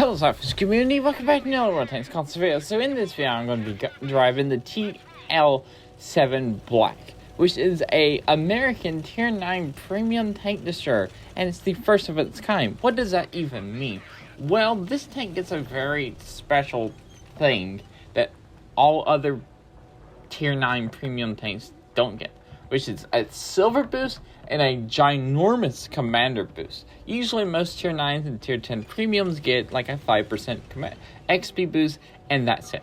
Hello SLAPAFISH community, welcome back to another Tanks Console video. So in this video I'm going to be driving the TL-7 Black, which is a American Tier 9 premium tank destroyer, and it's the first of its kind. What does that even mean? Well, this tank gets a very special thing that all other Tier 9 premium tanks don't get, which is a silver boost and a ginormous commander boost. Usually most Tier 9s and Tier 10 premiums get like a 5% XP boost, and that's it.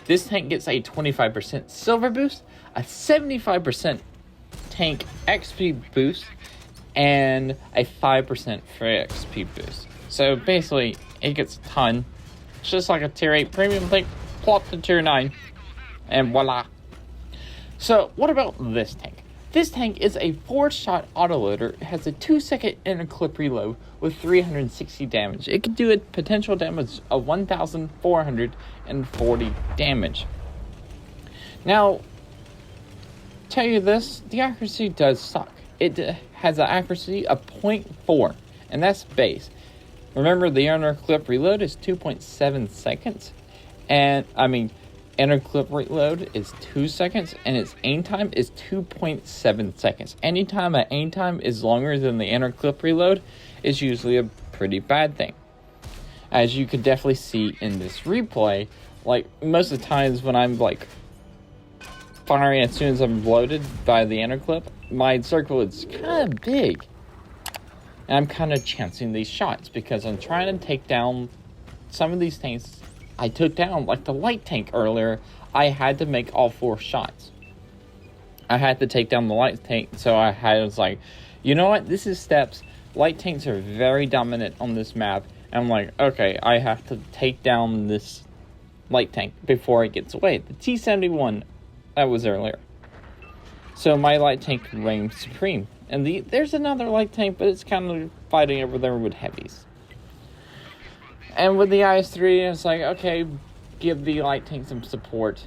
This tank gets a 25% silver boost, a 75% tank XP boost, and a 5% free XP boost. So basically, it gets a ton. It's just like a Tier 8 premium tank, plop to Tier 9, and voila. So what about this tank? This tank is a 4-shot autoloader. It has a 2-second inner-clip reload with 360 damage. It can do a potential damage of 1,440 damage. Now, tell you this, the accuracy does suck. It has an accuracy of 0.4, and that's base. Remember, the inner-clip reload is 2.7 seconds, and inner clip reload is 2 seconds, and its aim time is 2.7 seconds. Anytime an aim time is longer than the inner clip reload is usually a pretty bad thing. As you could definitely see in this replay, like most of the times when I'm like firing as soon as I'm loaded by the inner clip, my circle is kind of big. And I'm kind of chancing these shots because I'm trying to take down some of these tanks. I took down, like the light tank earlier, I had to make all 4 shots. I had to take down the light tank, so I was like, you know what, this is steps. Light tanks are very dominant on this map. And I'm like, okay, I have to take down this light tank before it gets away. The T-71, that was earlier. So my light tank reigned supreme. And there's another light tank, but it's kind of fighting over there with heavies. And with the IS-3, it's like, okay, give the light tank some support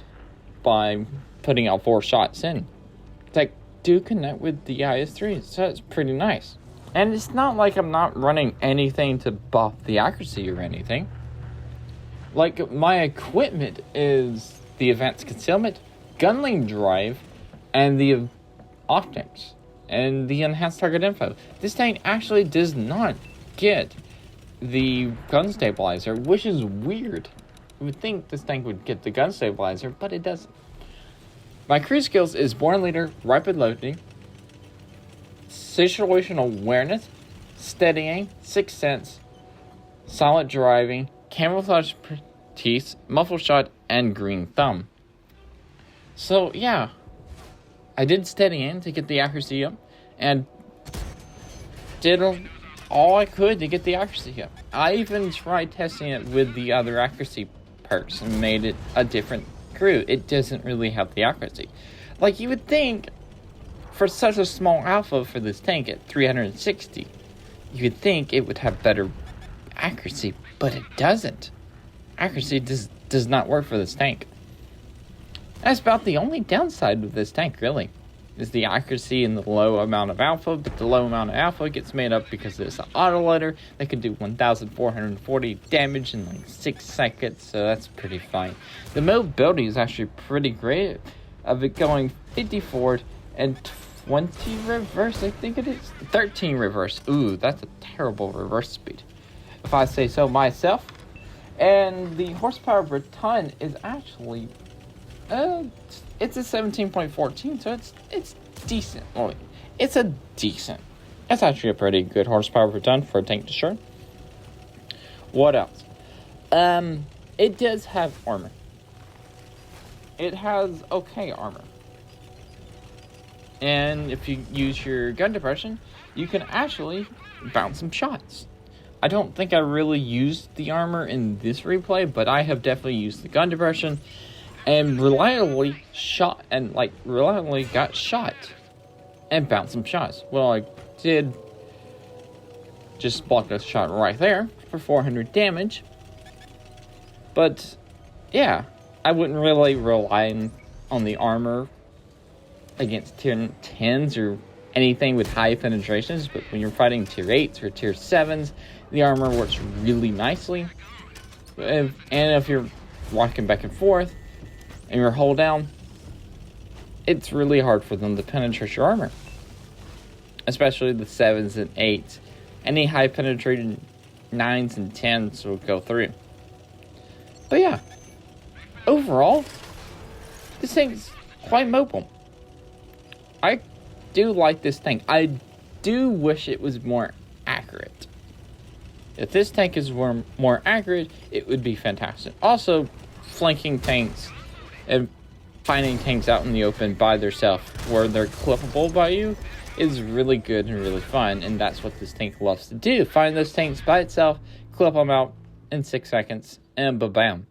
by putting out 4 shots in. It's like, do connect with the IS-3, so it's pretty nice. And it's not like I'm not running anything to buff the accuracy or anything. Like, my equipment is the advanced concealment, gunlink drive, and the optics, and the enhanced target info. This tank actually does not get the gun stabilizer, which is weird. You would think this tank would get the gun stabilizer, but it doesn't. My crew skills is Born Leader, Rapid Loading, Situational Awareness, Steadying, Sixth Sense, Silent Driving, Camouflage Teeth, Muffle Shot, and Green Thumb. So yeah, I did Steadying to get the accuracy up, and did all I could to get the accuracy up. I even tried testing it with the other accuracy perks and made it a different crew. It doesn't really have the accuracy. Like, you would think, for such a small alpha for this tank at 360, you would think it would have better accuracy, but it doesn't. Accuracy does not work for this tank. That's about the only downside with this tank, really, is the accuracy and the low amount of alpha, but the low amount of alpha gets made up because it's an autoloader that can do 1,440 damage in like 6 seconds, so that's pretty fine. The mobility is actually pretty great, of it going 50 forward and 20 reverse, I think it is, 13 reverse. Ooh, that's a terrible reverse speed, if I say so myself. And the horsepower per ton is actually it's a 17.14, so it's decent. Well, it's actually a pretty good horsepower per ton for a tank destroyer. What else? It does have armor. It has okay armor. And if you use your gun depression, you can actually bounce some shots. I don't think I really used the armor in this replay, but I have definitely used the gun depression and reliably got shot and bounced some shots. Well, I did just block a shot right there for 400 damage. But yeah, I wouldn't really rely on the armor against tier 10s or anything with high penetrations, but when you're fighting tier 8s or tier 7s, the armor works really nicely. And if you're walking back and forth and you're hold down, it's really hard for them to penetrate your armor. Especially the 7s and 8s. Any high penetrated 9s and 10s will go through. But yeah, overall, this thing's quite mobile. I do like this tank. I do wish it was more accurate. If this tank is more accurate, it would be fantastic. Also, flanking tanks and finding tanks out in the open by themselves where they're clippable by you is really good and really fun, and that's what this tank loves to do. Find those tanks by itself, clip them out in 6 seconds, and ba-bam.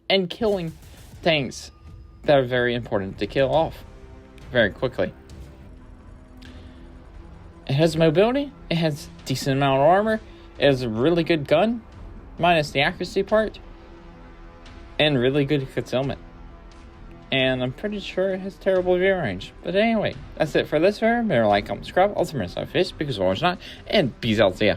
And killing tanks that are very important to kill off very quickly. It has mobility, it has decent amount of armor, it has a really good gun, minus the accuracy part, and really good concealment. And I'm pretty sure it has terrible view range. But anyway, that's it for this video. Remember to like, comment, subscribe. Also, remember to fish because orange not. And peace out. See ya.